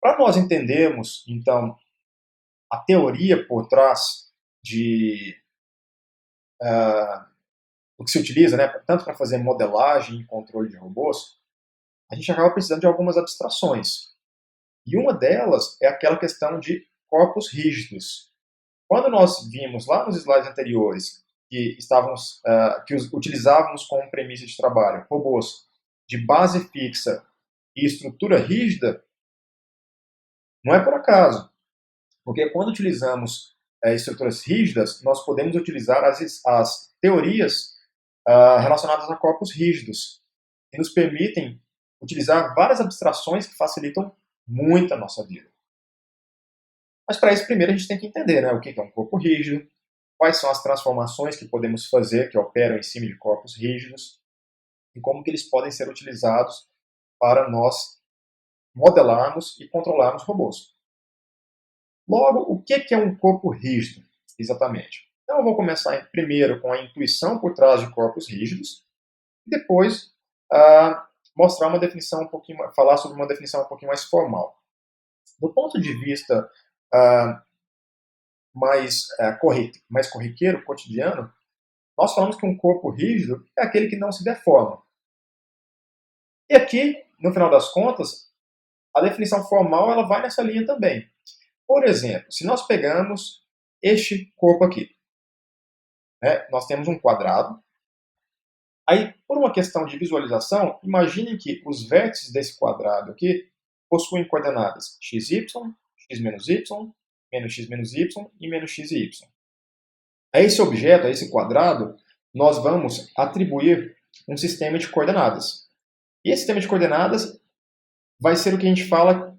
Para nós entendermos, então, a teoria por trás do que se utiliza, né, tanto para fazer modelagem e controle de robôs, a gente acaba precisando de algumas abstrações. E uma delas é aquela questão de corpos rígidos. Quando nós vimos lá nos slides anteriores que utilizávamos como premissa de trabalho robôs de base fixa e estrutura rígida, não é por acaso. Porque quando utilizamos estruturas rígidas, nós podemos utilizar as teorias relacionadas a corpos rígidos, que nos permitem utilizar várias abstrações que facilitam muito a nossa vida. Mas para isso, primeiro a gente tem que entender, né, o que é um corpo rígido, quais são as transformações que podemos fazer que operam em cima de corpos rígidos e como que eles podem ser utilizados para nós modelarmos e controlarmos robôs. Logo, o que é um corpo rígido, exatamente? Então eu vou começar primeiro com a intuição por trás de corpos rígidos e depois mostrar uma definição falar sobre uma definição um pouquinho mais formal. Do ponto de vista mais corriqueiro, cotidiano, nós falamos que um corpo rígido é aquele que não se deforma. E aqui, no final das contas, a definição formal ela vai nessa linha também. Por exemplo, se nós pegamos este corpo aqui, né, nós temos um quadrado. Aí, por uma questão de visualização, imaginem que os vértices desse quadrado aqui possuem coordenadas xy, x menos y, menos x menos y e menos x e y. A esse objeto, a esse quadrado, nós vamos atribuir um sistema de coordenadas. E esse sistema de coordenadas vai ser o que a gente fala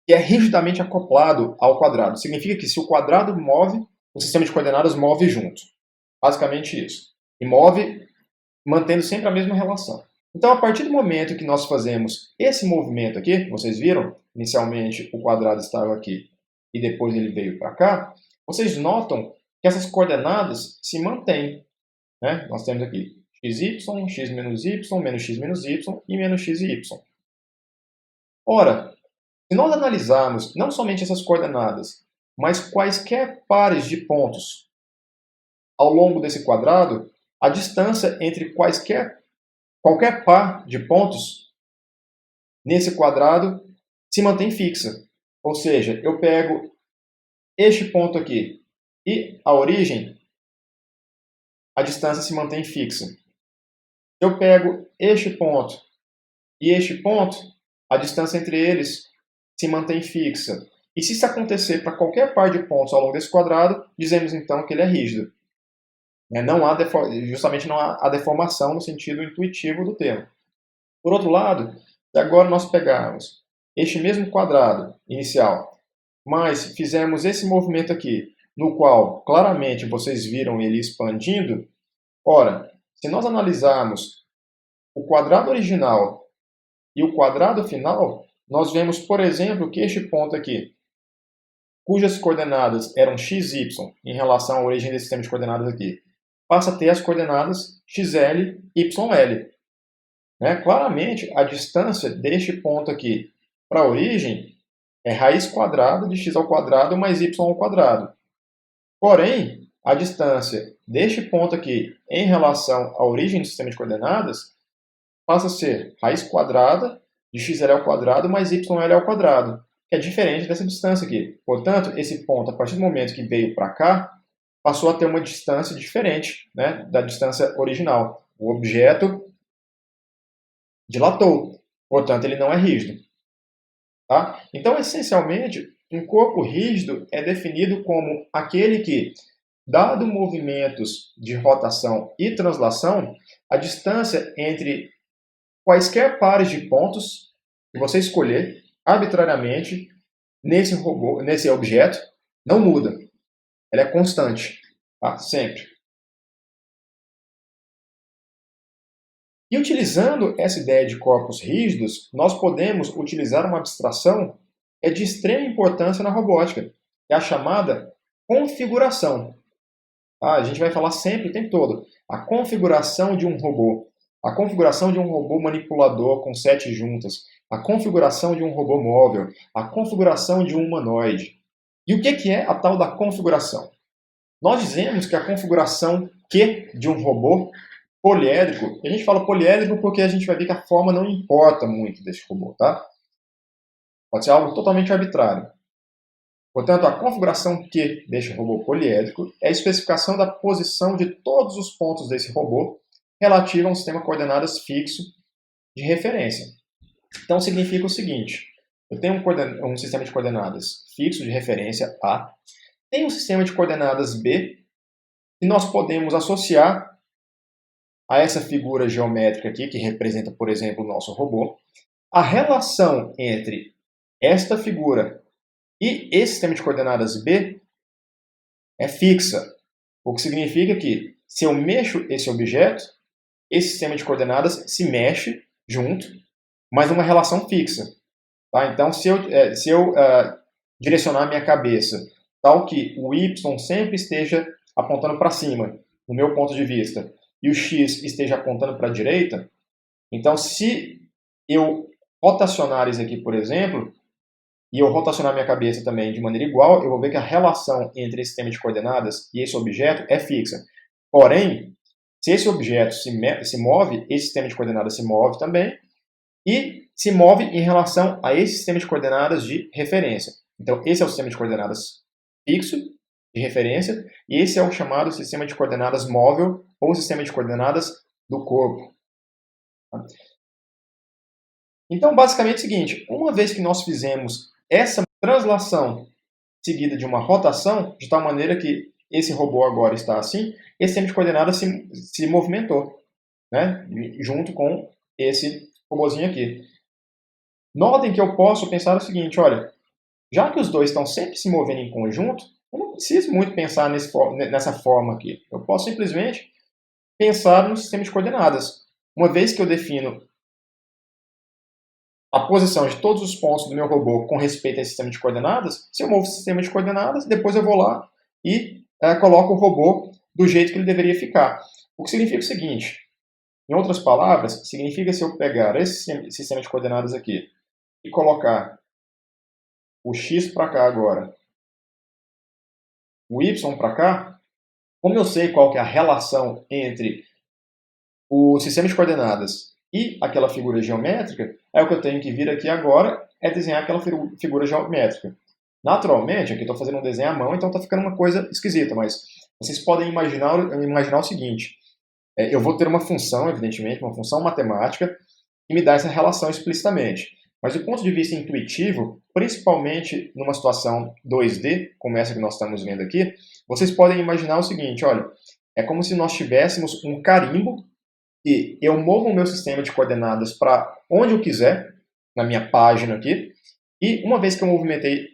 que é rigidamente acoplado ao quadrado. Significa que se o quadrado move, o sistema de coordenadas move junto. Basicamente isso. E move mantendo sempre a mesma relação. Então, a partir do momento que nós fazemos esse movimento aqui, vocês viram, inicialmente o quadrado estava aqui e depois ele veio para cá, vocês notam que essas coordenadas se mantêm. Né? Nós temos aqui xy, x menos y, menos x menos y e menos x e y. Ora, se nós analisarmos não somente essas coordenadas, mas quaisquer pares de pontos ao longo desse quadrado, a distância entre qualquer par de pontos nesse quadrado se mantém fixa. Ou seja, eu pego este ponto aqui e a origem, a distância se mantém fixa. Eu pego este ponto e este ponto, a distância entre eles se mantém fixa. E se isso acontecer para qualquer par de pontos ao longo desse quadrado, dizemos então que ele é rígido. Justamente não há a deformação no sentido intuitivo do termo. Por outro lado, se agora nós pegarmos este mesmo quadrado inicial, mas fizermos esse movimento aqui, no qual claramente vocês viram ele expandindo, ora, se nós analisarmos o quadrado original e o quadrado final, nós vemos, por exemplo, que este ponto aqui, cujas coordenadas eram xy em relação à origem desse sistema de coordenadas aqui, passa a ter as coordenadas xl, yl. Né? Claramente, a distância deste ponto aqui para a origem é raiz quadrada de x ao quadrado mais y ao quadrado. Porém, a distância deste ponto aqui em relação à origem do sistema de coordenadas passa a ser raiz quadrada de xl ao quadrado mais yl ao quadrado, que é diferente dessa distância aqui. Portanto, esse ponto, a partir do momento que veio para cá, passou a ter uma distância diferente, né, da distância original. O objeto dilatou, portanto, ele não é rígido. Tá? Então, essencialmente, um corpo rígido é definido como aquele que, dado movimentos de rotação e translação, a distância entre quaisquer pares de pontos que você escolher arbitrariamente nesse objeto não muda. Ela é constante, tá? Sempre. E utilizando essa ideia de corpos rígidos, nós podemos utilizar uma abstração que é de extrema importância na robótica, que é a chamada configuração. A gente vai falar sempre, o tempo todo, a configuração de um robô. A configuração de um robô manipulador com 7 juntas. a configuração de um robô móvel, a configuração de um humanoide. E o que é a tal da configuração? Nós dizemos que a configuração Q de um robô poliédrico, a gente fala poliédrico porque a gente vai ver que a forma não importa muito desse robô, tá? Pode ser algo totalmente arbitrário. Portanto, a configuração Q deste robô poliédrico é a especificação da posição de todos os pontos desse robô relativo a um sistema de coordenadas fixo de referência. Então, significa o seguinte: eu tenho um sistema de coordenadas fixo de referência A, tenho um sistema de coordenadas B, e nós podemos associar a essa figura geométrica aqui, que representa, por exemplo, o nosso robô, a relação entre esta figura e esse sistema de coordenadas B é fixa, o que significa que, se eu mexo esse objeto, esse sistema de coordenadas se mexe junto, mas numa relação fixa. Tá? Então, se eu direcionar minha cabeça tal que o Y sempre esteja apontando para cima, no meu ponto de vista, e o X esteja apontando para a direita, então se eu rotacionar isso aqui, por exemplo, e eu rotacionar minha cabeça também de maneira igual, eu vou ver que a relação entre esse sistema de coordenadas e esse objeto é fixa. Porém, se esse objeto se move, esse sistema de coordenadas se move também, e se move em relação a esse sistema de coordenadas de referência. Então, esse é o sistema de coordenadas fixo, de referência, e esse é o chamado sistema de coordenadas móvel, ou sistema de coordenadas do corpo. Então, basicamente é o seguinte: uma vez que nós fizemos essa translação seguida de uma rotação, de tal maneira que esse robô agora está assim, esse sistema de coordenadas se movimentou, né, junto com esse robôzinho aqui. Notem que eu posso pensar o seguinte: olha, já que os dois estão sempre se movendo em conjunto, eu não preciso muito pensar nessa forma aqui. Eu posso simplesmente pensar no sistema de coordenadas. Uma vez que eu defino a posição de todos os pontos do meu robô com respeito a esse sistema de coordenadas, se eu movo o sistema de coordenadas, depois eu vou lá e coloco o robô do jeito que ele deveria ficar. O que significa o seguinte: em outras palavras, significa se eu pegar esse sistema de coordenadas aqui e colocar o X para cá agora, o Y para cá, como eu sei qual que é a relação entre o sistema de coordenadas e aquela figura geométrica, o que eu tenho que vir aqui agora é desenhar aquela figura geométrica. Naturalmente, aqui estou fazendo um desenho à mão, então está ficando uma coisa esquisita, mas vocês podem imaginar o seguinte: eu vou ter uma função, evidentemente, uma função matemática, que me dá essa relação explicitamente. Mas do ponto de vista intuitivo, principalmente numa situação 2D, como essa que nós estamos vendo aqui, vocês podem imaginar o seguinte: olha, é como se nós tivéssemos um carimbo e eu movo o meu sistema de coordenadas para onde eu quiser, na minha página aqui, e uma vez que eu movimentei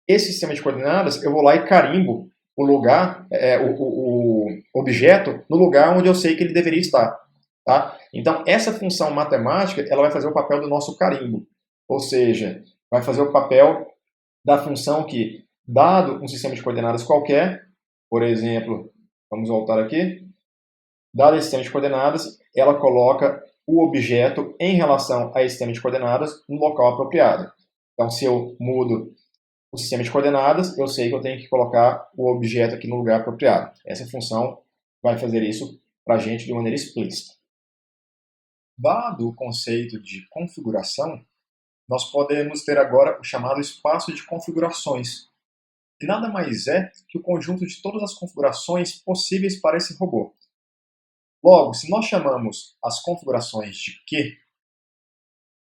esse sistema de coordenadas, eu vou lá e carimbo o lugar, o objeto, no lugar onde eu sei que ele deveria estar. Tá? Então, essa função matemática ela vai fazer o papel do nosso carimbo, ou seja, vai fazer o papel da função que, dado um sistema de coordenadas qualquer, por exemplo, vamos voltar aqui, dado esse sistema de coordenadas, ela coloca o objeto em relação a esse sistema de coordenadas no local apropriado. Então, se eu mudo o sistema de coordenadas, eu sei que eu tenho que colocar o objeto aqui no lugar apropriado. Essa função vai fazer isso para a gente de maneira explícita. Dado o conceito de configuração, nós podemos ter agora o chamado espaço de configurações, que nada mais é que o conjunto de todas as configurações possíveis para esse robô. Logo, se nós chamamos as configurações de Q,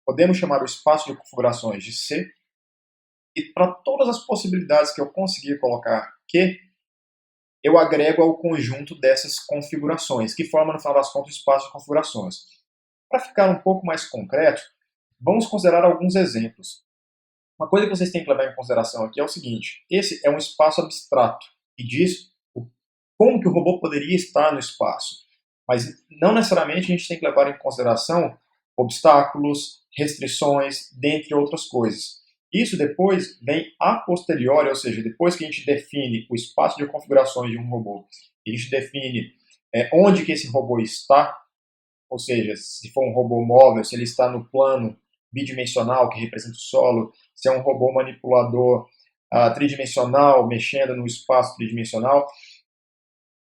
podemos chamar o espaço de configurações de C, e para todas as possibilidades que eu conseguir colocar Q, eu agrego ao conjunto dessas configurações, que forma, no final das contas, o espaço de configurações. Para ficar um pouco mais concreto, vamos considerar alguns exemplos. Uma coisa que vocês têm que levar em consideração aqui é o seguinte: esse é um espaço abstrato, e diz como que o robô poderia estar no espaço. Mas não necessariamente a gente tem que levar em consideração obstáculos, restrições, dentre outras coisas. Isso depois vem a posteriori, ou seja, depois que a gente define o espaço de configurações de um robô, a gente define onde que esse robô está, ou seja, se for um robô móvel, se ele está no plano bidimensional, que representa o solo, se é um robô manipulador tridimensional, mexendo no espaço tridimensional.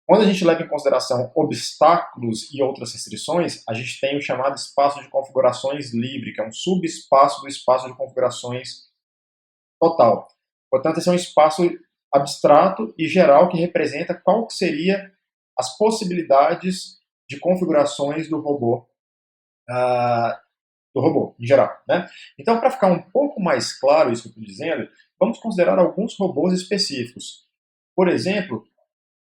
Quando a gente leva em consideração obstáculos e outras restrições, a gente tem o chamado espaço de configurações livre, que é um subespaço do espaço de configurações total. Portanto, esse é um espaço abstrato e geral que representa qual que seria as possibilidades de configurações do robô em geral, né? Então, para ficar um pouco mais claro isso que eu estou dizendo, vamos considerar alguns robôs específicos. Por exemplo,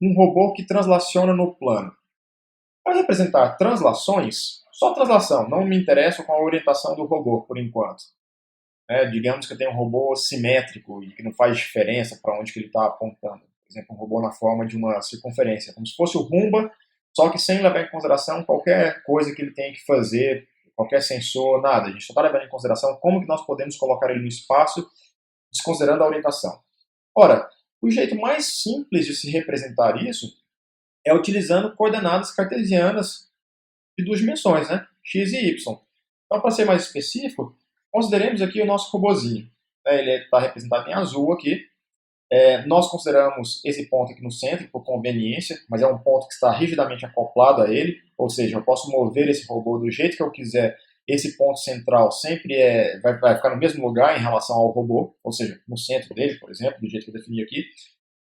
um robô que translaciona no plano. Para representar translações, só translação, não me interessa com a orientação do robô, por enquanto. Digamos que eu tenho um robô simétrico e que não faz diferença para onde que ele está apontando. Por exemplo, um robô na forma de uma circunferência, como se fosse o Roomba, só que sem levar em consideração qualquer coisa que ele tenha que fazer, qualquer sensor, nada. A gente só está levando em consideração como que nós podemos colocar ele no espaço, desconsiderando a orientação. Ora, o jeito mais simples de se representar isso é utilizando coordenadas cartesianas de duas dimensões, né? X e Y. Então, para ser mais específico, consideremos aqui o nosso robozinho. Ele está representado em azul aqui. Nós consideramos esse ponto aqui no centro por conveniência, mas é um ponto que está rigidamente acoplado a ele, ou seja, eu posso mover esse robô do jeito que eu quiser. Esse ponto central sempre vai ficar no mesmo lugar em relação ao robô, ou seja, no centro dele, por exemplo, do jeito que eu defini aqui.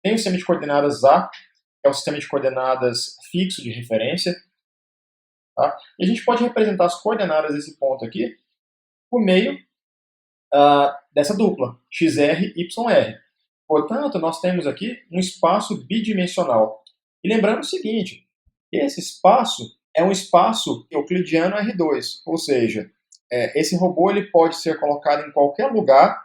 Tem o sistema de coordenadas A, que é o sistema de coordenadas fixo de referência. Tá? E a gente pode representar as coordenadas desse ponto aqui por meio dessa dupla, XR, YR. Portanto, nós temos aqui um espaço bidimensional. E lembrando o seguinte, esse espaço é um espaço euclidiano R2, ou seja, esse robô ele pode ser colocado em qualquer lugar,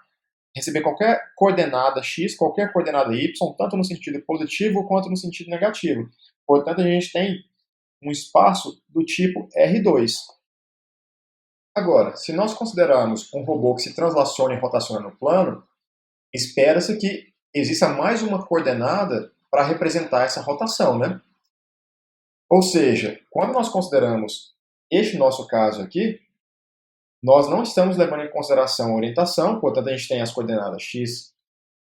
receber qualquer coordenada X, qualquer coordenada Y, tanto no sentido positivo quanto no sentido negativo. Portanto, a gente tem um espaço do tipo R2. Agora, se nós considerarmos um robô que se translaciona e rotaciona no plano, espera-se que exista mais uma coordenada para representar essa rotação, né? Ou seja, quando nós consideramos este nosso caso aqui, nós não estamos levando em consideração a orientação, portanto a gente tem as coordenadas x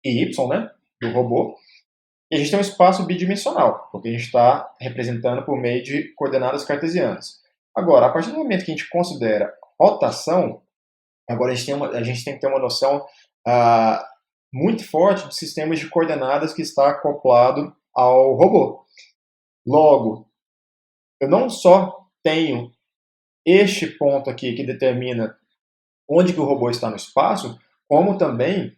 e y, né, do robô, e a gente tem um espaço bidimensional, porque a gente está representando por meio de coordenadas cartesianas. Agora, a partir do momento que a gente considera rotação, agora a gente tem que ter uma noção muito forte de sistemas de coordenadas que está acoplado ao robô. Logo, eu não só tenho este ponto aqui que determina onde que o robô está no espaço, como também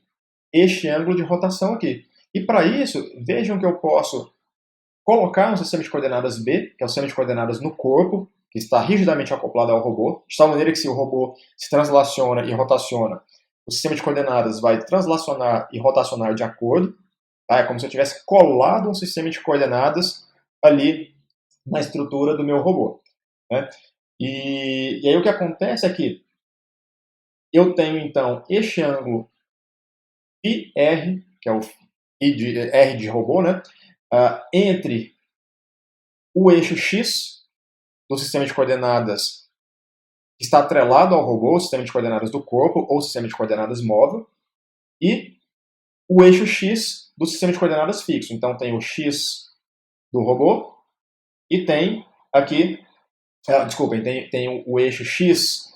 este ângulo de rotação aqui. E para isso, vejam que eu posso colocar um sistema de coordenadas B, que é o sistema de coordenadas no corpo, que está rigidamente acoplado ao robô, de tal maneira que se o robô se translaciona e rotaciona, o sistema de coordenadas vai translacionar e rotacionar de acordo. Tá? É como se eu tivesse colado um sistema de coordenadas ali na estrutura do meu robô. Né? E aí o que acontece é que eu tenho, então, este ângulo πr, que é o R de robô, né? Entre o eixo X do sistema de coordenadas que está atrelado ao robô, o sistema de coordenadas do corpo ou sistema de coordenadas móvel, e o eixo X do sistema de coordenadas fixo. Então tem o X do robô e tem aqui, tem o eixo X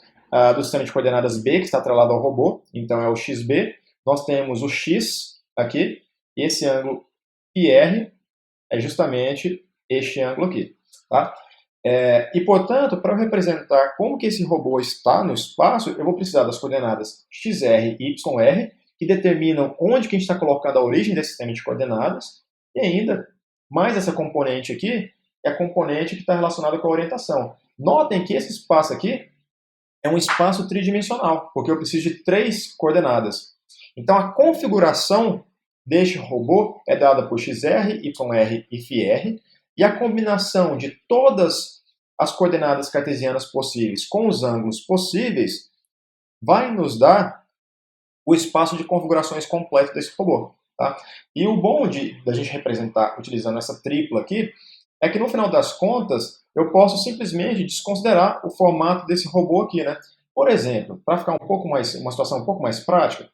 do sistema de coordenadas B, que está atrelado ao robô, então é o XB. Nós temos o X aqui, e esse ângulo πr é justamente este ângulo aqui. Tá? E, portanto, para eu representar como que esse robô está no espaço, eu vou precisar das coordenadas XR e YR, que determinam onde que a gente está colocando a origem desse sistema de coordenadas, e ainda, mais essa componente aqui, é a componente que está relacionada com a orientação. Notem que esse espaço aqui é um espaço tridimensional, porque eu preciso de 3 coordenadas. Então, a configuração deste robô é dada por XR, YR e φr, e a combinação de todas as coordenadas cartesianas possíveis com os ângulos possíveis vai nos dar o espaço de configurações completo desse robô. Tá? E o bom da gente representar utilizando essa tripla aqui é que, no final das contas, eu posso simplesmente desconsiderar o formato desse robô aqui. Né? Por exemplo, para ficar uma situação um pouco mais prática,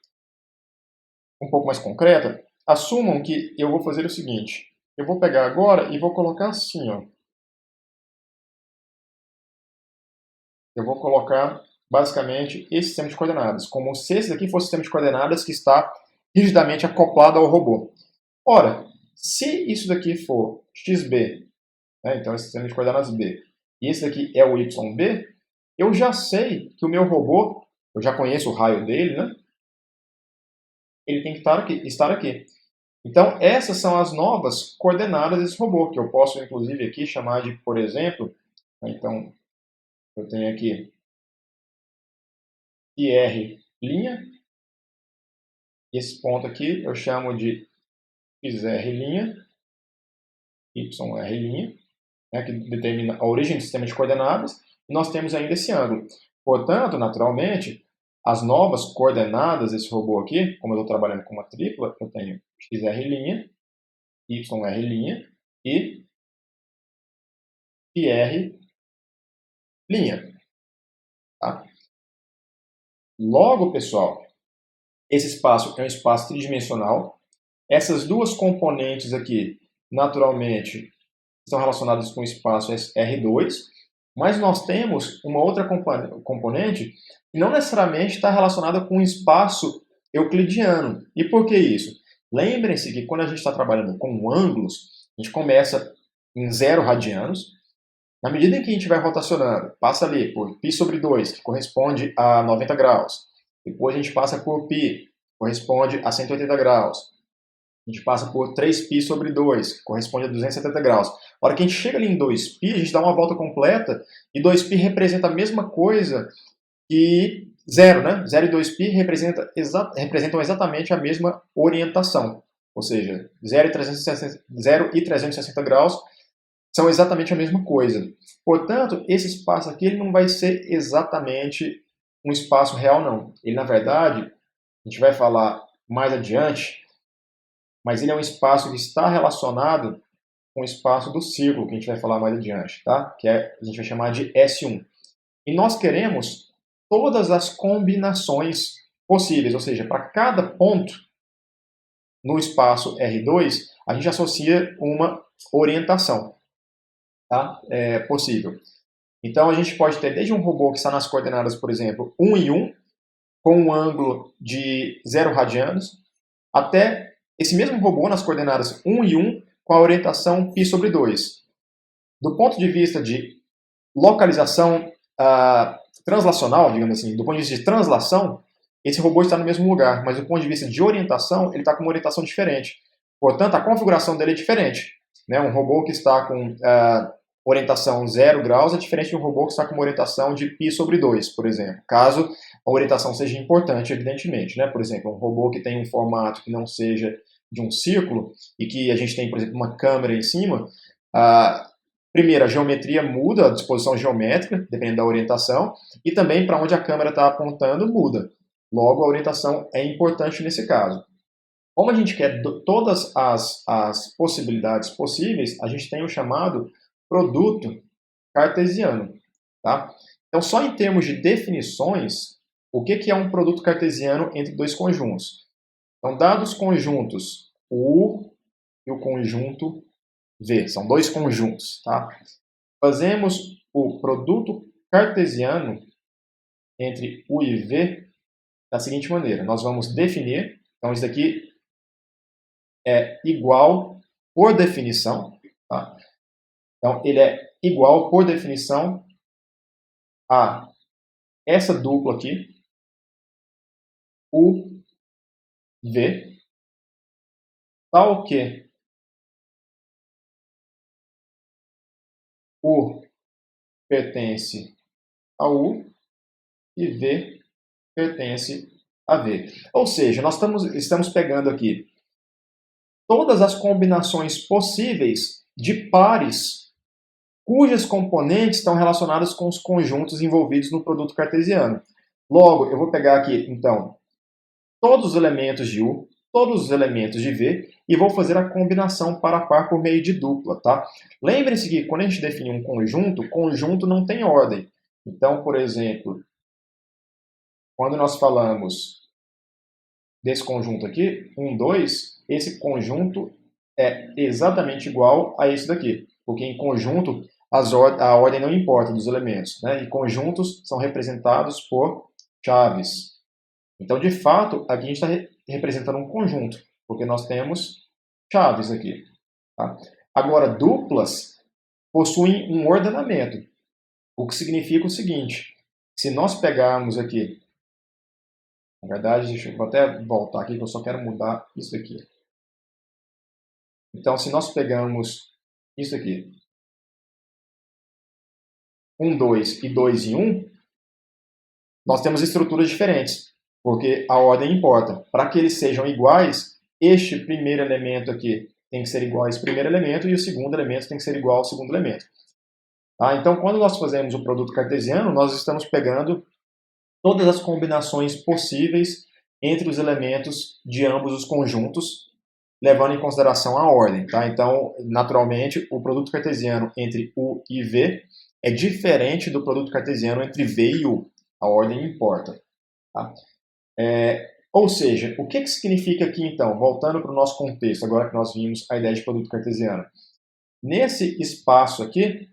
um pouco mais concreta, assumam que eu vou fazer o seguinte, eu vou pegar agora e vou colocar assim, ó. Eu vou colocar basicamente esse sistema de coordenadas, como se esse daqui fosse o sistema de coordenadas que está rigidamente acoplado ao robô. Ora, se isso daqui for xb, né, então esse sistema de coordenadas b, e esse daqui é o yb, eu já sei que o meu robô, eu já conheço o raio dele, né? Ele tem que estar aqui. Então, essas são as novas coordenadas desse robô, que eu posso, inclusive, aqui chamar de, por exemplo, então, eu tenho aqui ir', esse ponto aqui eu chamo de xr', yr', né, que determina a origem do sistema de coordenadas, e nós temos ainda esse ângulo. Portanto, naturalmente, as novas coordenadas desse robô aqui, como eu estou trabalhando com uma tripla, eu tenho xr', yr' e ir'. Tá? Logo, pessoal, esse espaço é um espaço tridimensional. Essas duas componentes aqui, naturalmente, estão relacionadas com o espaço R2, mas nós temos uma outra componente que não necessariamente está relacionada com o espaço euclidiano. E por que isso? Lembrem-se que quando a gente está trabalhando com ângulos, a gente começa em 0 radianos. Na medida em que a gente vai rotacionando, passa ali por π sobre 2, que corresponde a 90 graus. Depois a gente passa por π, que corresponde a 180 graus. A gente passa por 3π sobre 2, que corresponde a 270 graus. A hora que a gente chega ali em 2π, a gente dá uma volta completa, e 2π representa a mesma coisa que 0, né? 0 e 2π representam exatamente a mesma orientação. Ou seja, 0 e 360 graus são exatamente a mesma coisa. Portanto, esse espaço aqui ele não vai ser exatamente um espaço real, não. Ele, na verdade, a gente vai falar mais adiante, mas ele é um espaço que está relacionado com o espaço do círculo, que a gente vai falar mais adiante, tá? Que a gente vai chamar de S1. E nós queremos todas as combinações possíveis, ou seja, para cada ponto no espaço R2, a gente associa uma orientação, tá? Possível. Então, a gente pode ter desde um robô que está nas coordenadas, por exemplo, 1 e 1, com um ângulo de 0 radianos, até esse mesmo robô nas coordenadas 1 e 1, com a orientação π sobre 2. Do ponto de vista de localização translacional, digamos assim, do ponto de vista de translação, esse robô está no mesmo lugar, mas do ponto de vista de orientação, ele está com uma orientação diferente. Portanto, a configuração dele é diferente. Né? Um robô que está com orientação 0 graus é diferente de um robô que está com uma orientação de π sobre 2, por exemplo. Caso a orientação seja importante, evidentemente. Né? Por exemplo, um robô que tem um formato que não seja de um círculo e que a gente tem, por exemplo, uma câmera em cima, primeiro, a geometria muda, a disposição geométrica, dependendo da orientação, e também para onde a câmera está apontando muda. Logo, a orientação é importante nesse caso. Como a gente quer todas as possibilidades possíveis, a gente tem o chamado produto cartesiano. Tá? Então, só em termos de definições, o que é um produto cartesiano entre dois conjuntos? Então, dados conjuntos U e o conjunto V, são dois conjuntos. Tá? Fazemos o produto cartesiano entre U e V da seguinte maneira. Nós vamos definir, então isso daqui é igual por definição. Tá? Então, ele é igual por definição a essa dupla aqui, U, V, tal que U pertence a U e V pertence a V. Ou seja, nós estamos pegando aqui todas as combinações possíveis de pares cujas componentes estão relacionadas com os conjuntos envolvidos no produto cartesiano. Logo, eu vou pegar aqui, então, todos os elementos de U, todos os elementos de V, e vou fazer a combinação par a par por meio de dupla. Tá? Lembre-se que quando a gente define um conjunto, conjunto não tem ordem. Então, por exemplo, quando nós falamos desse conjunto aqui, 1, 2, esse conjunto é exatamente igual a esse daqui, porque em conjunto a ordem não importa dos elementos, né? E conjuntos são representados por chaves. Então, de fato, aqui a gente está representando um conjunto, porque nós temos chaves aqui. Tá? Agora, duplas possuem um ordenamento, o que significa o seguinte: se nós pegarmos aqui, na verdade, vou até voltar aqui, que eu só quero mudar isso aqui. Então, se nós pegamos isso aqui, 1, 2 e 2 e 1, nós temos estruturas diferentes, porque a ordem importa. Para que eles sejam iguais, este primeiro elemento aqui tem que ser igual a esse primeiro elemento e o segundo elemento tem que ser igual ao segundo elemento. Tá? Então, quando nós fazemos o produto cartesiano, nós estamos pegando todas as combinações possíveis entre os elementos de ambos os conjuntos, levando em consideração a ordem. Tá? Então, naturalmente, o produto cartesiano entre U e V é diferente do produto cartesiano entre V e U. A ordem importa. Tá? Ou seja, o que significa aqui então, voltando para o nosso contexto, agora que nós vimos a ideia de produto cartesiano? Nesse espaço aqui,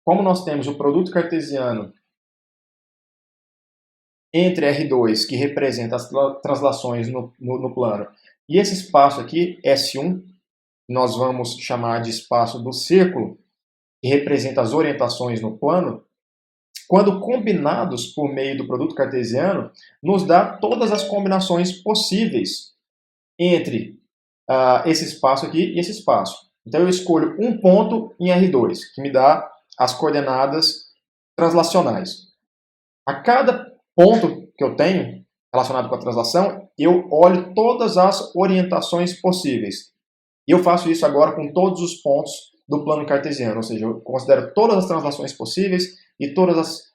como nós temos o produto cartesiano entre R2, que representa as translações no plano, e esse espaço aqui, S1, nós vamos chamar de espaço do círculo, que representa as orientações no plano, quando combinados por meio do produto cartesiano, nos dá todas as combinações possíveis entre esse espaço aqui e esse espaço. Então eu escolho um ponto em R2, que me dá as coordenadas translacionais. A cada ponto que eu tenho relacionado com a translação, eu olho todas as orientações possíveis. E eu faço isso agora com todos os pontos do plano cartesiano, ou seja, eu considero todas as translações possíveis e todas as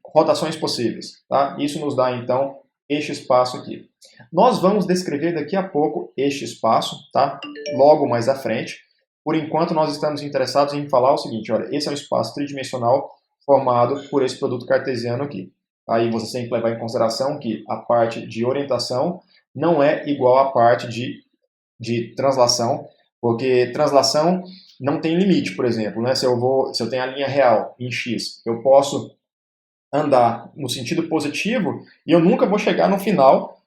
rotações possíveis. Tá? Isso nos dá, então, este espaço aqui. Nós vamos descrever daqui a pouco este espaço, tá? Logo mais à frente. Por enquanto, nós estamos interessados em falar o seguinte: olha, esse é um espaço tridimensional formado por esse produto cartesiano aqui. Aí você tem que levar em consideração que a parte de orientação não é igual à parte de translação, porque translação não tem limite, por exemplo. Né? Se eu tenho a linha real em x, eu posso andar no sentido positivo e eu nunca vou chegar no final,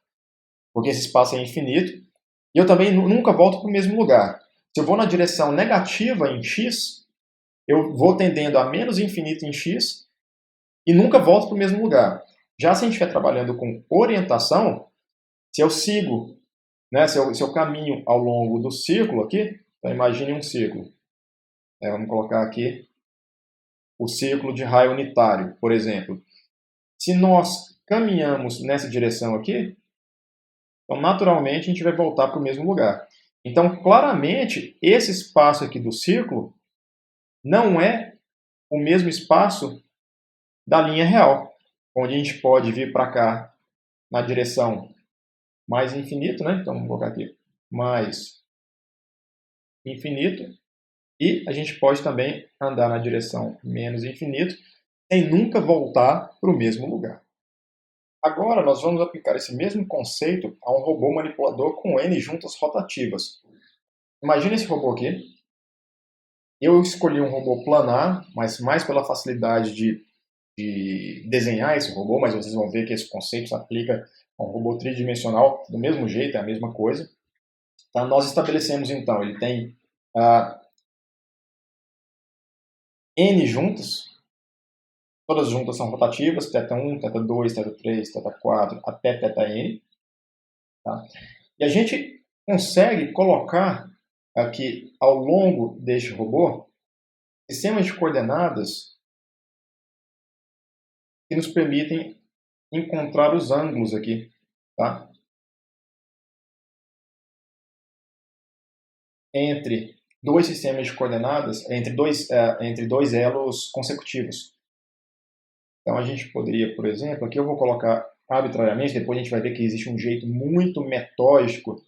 porque esse espaço é infinito, e eu também nunca volto para o mesmo lugar. Se eu vou na direção negativa em x, eu vou tendendo a menos infinito em x e nunca volto para o mesmo lugar. Já se a gente estiver trabalhando com orientação, se eu sigo, né, se eu caminho ao longo do círculo aqui, então imagine um círculo. Vamos colocar aqui o círculo de raio unitário, por exemplo. Se nós caminhamos nessa direção aqui, então naturalmente a gente vai voltar para o mesmo lugar. Então, claramente, esse espaço aqui do círculo não é o mesmo espaço da linha real, onde a gente pode vir para cá na direção mais infinito, né? Então, vamos colocar aqui mais infinito, e a gente pode também andar na direção menos infinito, sem nunca voltar para o mesmo lugar. Agora nós vamos aplicar esse mesmo conceito a um robô manipulador com N juntas rotativas. Imagina esse robô aqui. Eu escolhi um robô planar, mas mais pela facilidade de desenhar esse robô, mas vocês vão ver que esse conceito se aplica a um robô tridimensional do mesmo jeito, é a mesma coisa. Tá? Nós estabelecemos então, ele tem N juntas, todas as juntas são rotativas, θ1, θ2, θ3, θ4, até θn. Tá? E a gente consegue colocar aqui, ao longo deste robô, sistemas de coordenadas que nos permitem encontrar os ângulos aqui, tá? Entre dois sistemas de coordenadas, entre dois elos consecutivos. Então a gente poderia, por exemplo, aqui eu vou colocar arbitrariamente, depois a gente vai ver que existe um jeito muito metódico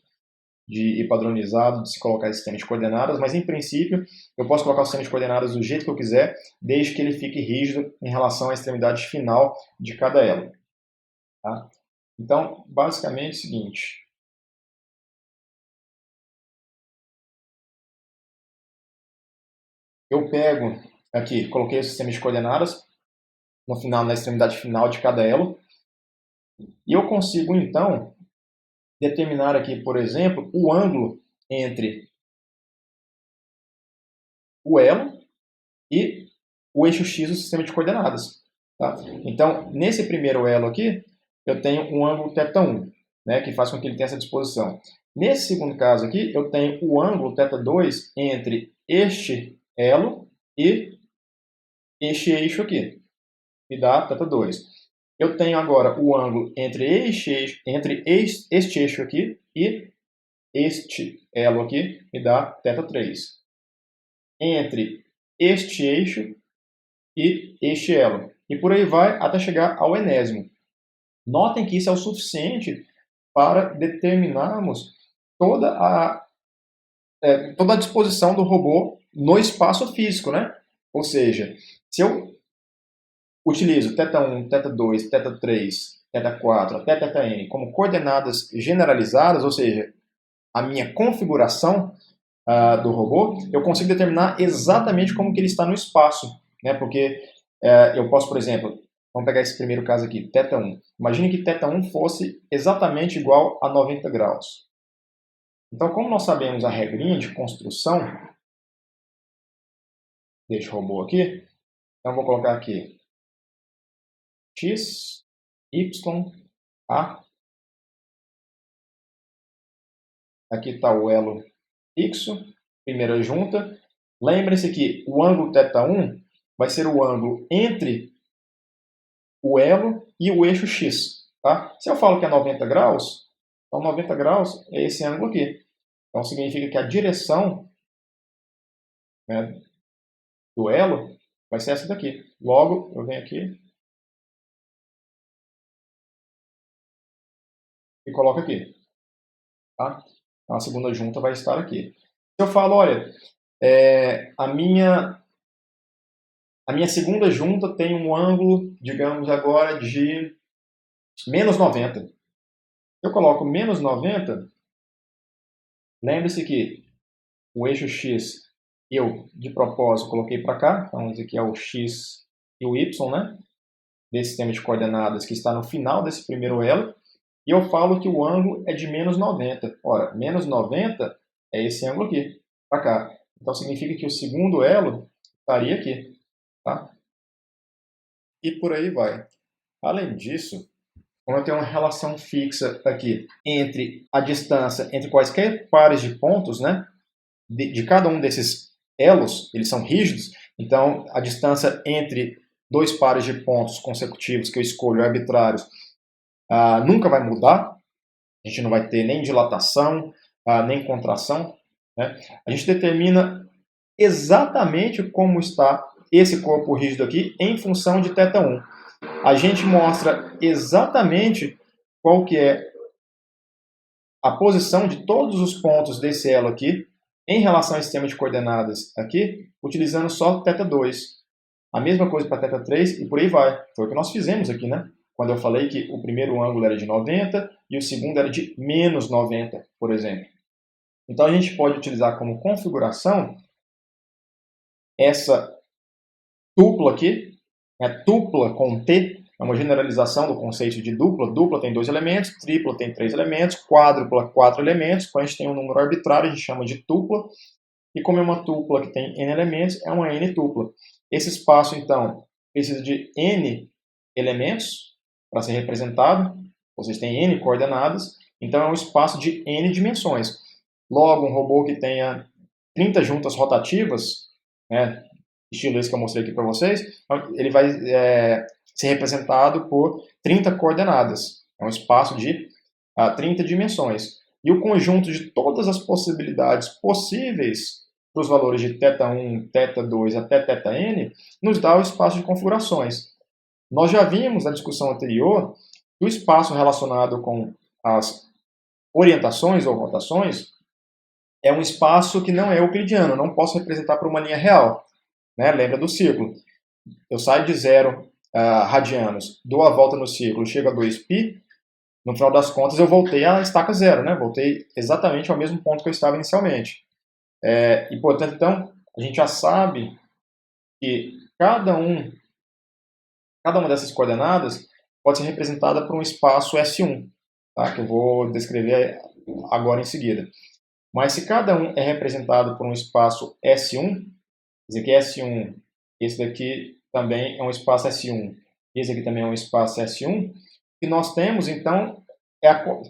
e padronizado de se colocar esse sistema de coordenadas, mas em princípio eu posso colocar o sistema de coordenadas do jeito que eu quiser, desde que ele fique rígido em relação à extremidade final de cada elo. Tá? Então, basicamente é o seguinte. Eu pego aqui, coloquei o sistema de coordenadas no final, na extremidade final de cada elo, e eu consigo então determinar aqui, por exemplo, o ângulo entre o elo e o eixo X do sistema de coordenadas. Tá? Então, nesse primeiro elo aqui, eu tenho um ângulo θ1, né, que faz com que ele tenha essa disposição. Nesse segundo caso aqui, eu tenho o ângulo θ2 entre este elo e este eixo aqui, me dá θ2. Eu tenho agora o ângulo entre este eixo aqui e este elo aqui, me dá θ3. Entre este eixo e este elo. E por aí vai até chegar ao enésimo. Notem que isso é o suficiente para determinarmos toda a disposição do robô no espaço físico, né? Ou seja, se eu utilizo θ1, θ2, θ3, θ4 até θn como coordenadas generalizadas, ou seja, a minha configuração do robô, eu consigo determinar exatamente como que ele está no espaço, né? Porque eu posso, por exemplo, vamos pegar esse primeiro caso aqui, θ1. Imagine que θ1 fosse exatamente igual a 90 graus. Então, como nós sabemos a regrinha de construção deste robô aqui, então eu vou colocar aqui x, y, a. Aqui está o elo fixo, primeira junta. Lembre-se que o ângulo θ1 vai ser o ângulo entre o elo e o eixo x. Tá? Se eu falo que é 90 graus, então 90 graus é esse ângulo aqui. Então significa que a direção, né, do elo vai ser essa daqui. Logo, eu venho aqui e coloco aqui. Tá? Então a segunda junta vai estar aqui. Se eu falo, olha, a minha segunda junta tem um ângulo, digamos agora, de menos 90. Eu coloco menos 90, lembre-se que o eixo X eu, de propósito, coloquei para cá, então esse aqui é o X e o Y, né? Desse sistema de coordenadas que está no final desse primeiro elo, e eu falo que o ângulo é de menos 90. Ora, menos 90 é esse ângulo aqui, para cá. Então significa que o segundo elo estaria aqui. Tá? E por aí vai. Além disso, como eu tenho uma relação fixa aqui entre a distância entre quaisquer pares de pontos, né, de cada um desses elos, eles são rígidos, então a distância entre dois pares de pontos consecutivos que eu escolho arbitrários nunca vai mudar, a gente não vai ter nem dilatação, nem contração, né? A gente determina exatamente como está esse corpo rígido aqui em função de θ1. A gente mostra exatamente qual que é a posição de todos os pontos desse elo aqui em relação ao sistema de coordenadas aqui, utilizando só θ2. A mesma coisa para θ3 e por aí vai. Foi o que nós fizemos aqui, né? Quando eu falei que o primeiro ângulo era de 90 e o segundo era de menos 90, por exemplo. Então a gente pode utilizar como configuração essa tupla aqui, tupla com T, é uma generalização do conceito de dupla. Dupla tem 2 elementos, tripla tem 3 elementos, quádrupla 4 elementos. Quando a gente tem um número arbitrário, a gente chama de tupla. E como é uma tupla que tem n elementos, é uma n-tupla. Esse espaço, então, precisa de n elementos para ser representado. Vocês têm n coordenadas, então é um espaço de n dimensões. Logo, um robô que tenha 30 juntas rotativas, né, estilo esse que eu mostrei aqui para vocês, ele vai ser representado por 30 coordenadas. É um espaço de 30 dimensões. E o conjunto de todas as possibilidades possíveis para os valores de θ1, θ2 até θn nos dá o espaço de configurações. Nós já vimos na discussão anterior que o espaço relacionado com as orientações ou rotações, é um espaço que não é euclidiano, eu não posso representar por uma linha real. Né? Lembra do ciclo. Eu saio de 0 radianos, dou a volta no ciclo, chego a 2π, no final das contas eu voltei à estaca zero, né? Voltei exatamente ao mesmo ponto que eu estava inicialmente. E, portanto, então, a gente já sabe que cada uma dessas coordenadas pode ser representada por um espaço S1, tá? Que eu vou descrever agora em seguida. Mas se cada um é representado por um espaço S1, esse aqui é S1, esse daqui também é um espaço S1, esse aqui também é um espaço S1, e nós temos, então,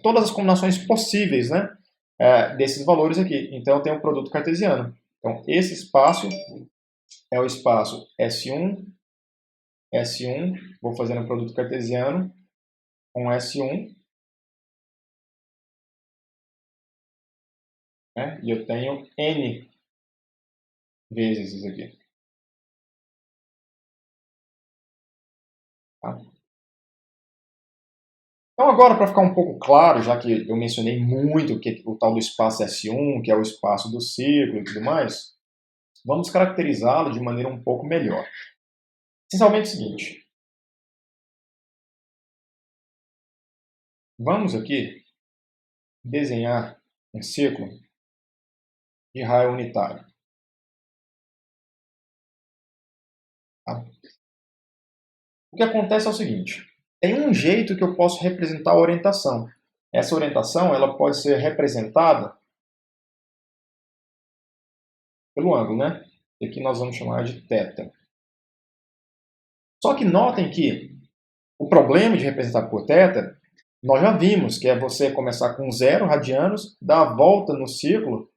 todas as combinações possíveis, né, desses valores aqui. Então, eu tenho um produto cartesiano. Então, esse espaço é o espaço S1, S1, vou fazer um produto cartesiano com S1, né, e eu tenho N vezes isso aqui. Tá? Então agora, para ficar um pouco claro, já que eu mencionei muito o tal do espaço S1, que é o espaço do ciclo e tudo mais, vamos caracterizá-lo de maneira um pouco melhor. Essencialmente é o seguinte, vamos aqui desenhar um ciclo de raio unitário. Tá? O que acontece é o seguinte, tem um jeito que eu posso representar a orientação. Essa orientação ela pode ser representada pelo ângulo, né? E aqui nós vamos chamar de θ. Só que notem que o problema de representar por θ, nós já vimos, que é você começar com 0 radianos, dar a volta no ciclo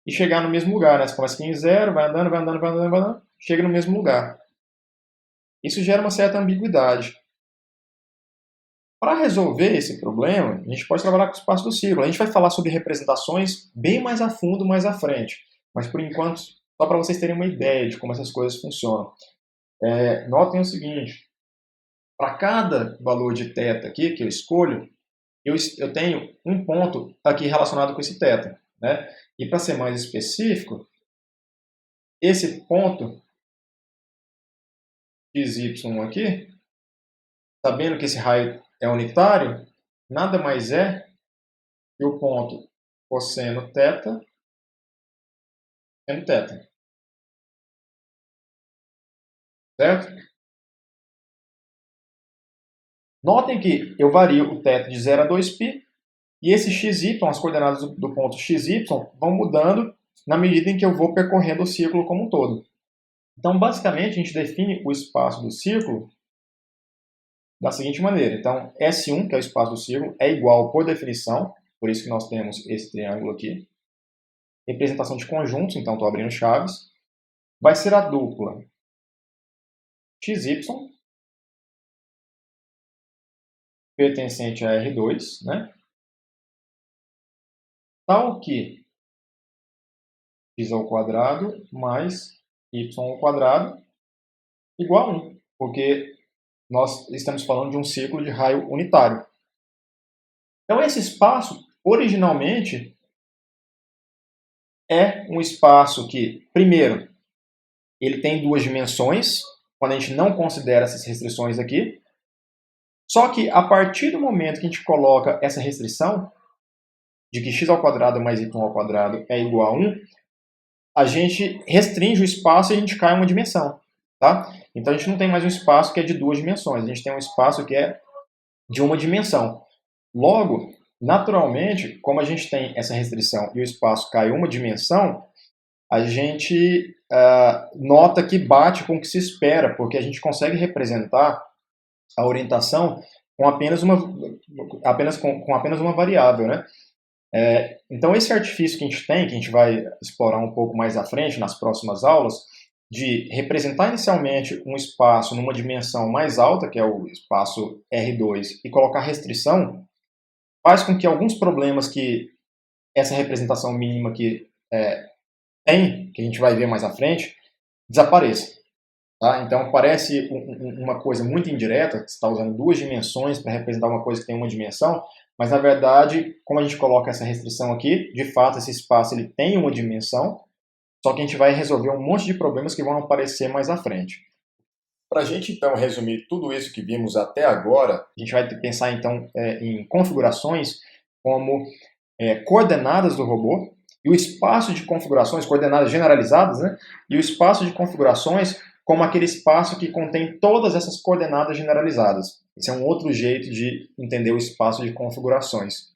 e chegar no mesmo lugar. Né? Você começa aqui em 0, vai andando, vai andando, vai andando, vai andando, chega no mesmo lugar. Isso gera uma certa ambiguidade. Para resolver esse problema, a gente pode trabalhar com o espaço do ciclo. A gente vai falar sobre representações bem mais a fundo, mais à frente. Mas, por enquanto, só para vocês terem uma ideia de como essas coisas funcionam. Notem o seguinte, para cada valor de θ aqui que eu escolho, eu tenho um ponto aqui relacionado com esse θ. Né? E para ser mais específico, esse ponto XY aqui, sabendo que esse raio é unitário, nada mais é que o ponto cosseno θ seno θ. Certo? Notem que eu vario o θ de 0 a 2π, e esse xy, as coordenadas do ponto xy, vão mudando na medida em que eu vou percorrendo o círculo como um todo. Então, basicamente, a gente define o espaço do círculo da seguinte maneira. Então, S1, que é o espaço do círculo, é igual, por definição, por isso que nós temos esse triângulo aqui. Representação de conjuntos, então estou abrindo chaves. Vai ser a dupla XY, pertencente a R2, né? Tal que x ao quadrado mais y ao quadrado igual a 1, porque nós estamos falando de um círculo de raio unitário. Então, esse espaço, originalmente, é um espaço que, primeiro, ele tem duas dimensões, quando a gente não considera essas restrições aqui. Só que, a partir do momento que a gente coloca essa restrição, de que x ao quadrado mais y ao quadrado é igual a 1, a gente restringe o espaço e a gente cai uma dimensão. Tá? Então, a gente não tem mais um espaço que é de duas dimensões, a gente tem um espaço que é de uma dimensão. Logo, naturalmente, como a gente tem essa restrição e o espaço cai uma dimensão, a gente nota que bate com o que se espera, porque a gente consegue representar a orientação com apenas uma variável. Né? Então, esse artifício que a gente tem, que a gente vai explorar um pouco mais à frente, nas próximas aulas, de representar inicialmente um espaço numa dimensão mais alta, que é o espaço R2, e colocar restrição, faz com que alguns problemas que essa representação mínima aqui tem, que a gente vai ver mais à frente, desapareça. Tá? Então, parece uma coisa muito indireta, que você está usando duas dimensões para representar uma coisa que tem uma dimensão, Mas, na verdade, como a gente coloca essa restrição aqui, de fato, esse espaço ele tem uma dimensão, só que a gente vai resolver um monte de problemas que vão aparecer mais à frente. Para a gente, então, resumir tudo isso que vimos até agora, a gente vai pensar, então, em configurações como coordenadas do robô, e o espaço de configurações, coordenadas generalizadas, né? E o espaço de configurações como aquele espaço que contém todas essas coordenadas generalizadas. Esse é um outro jeito de entender o espaço de configurações.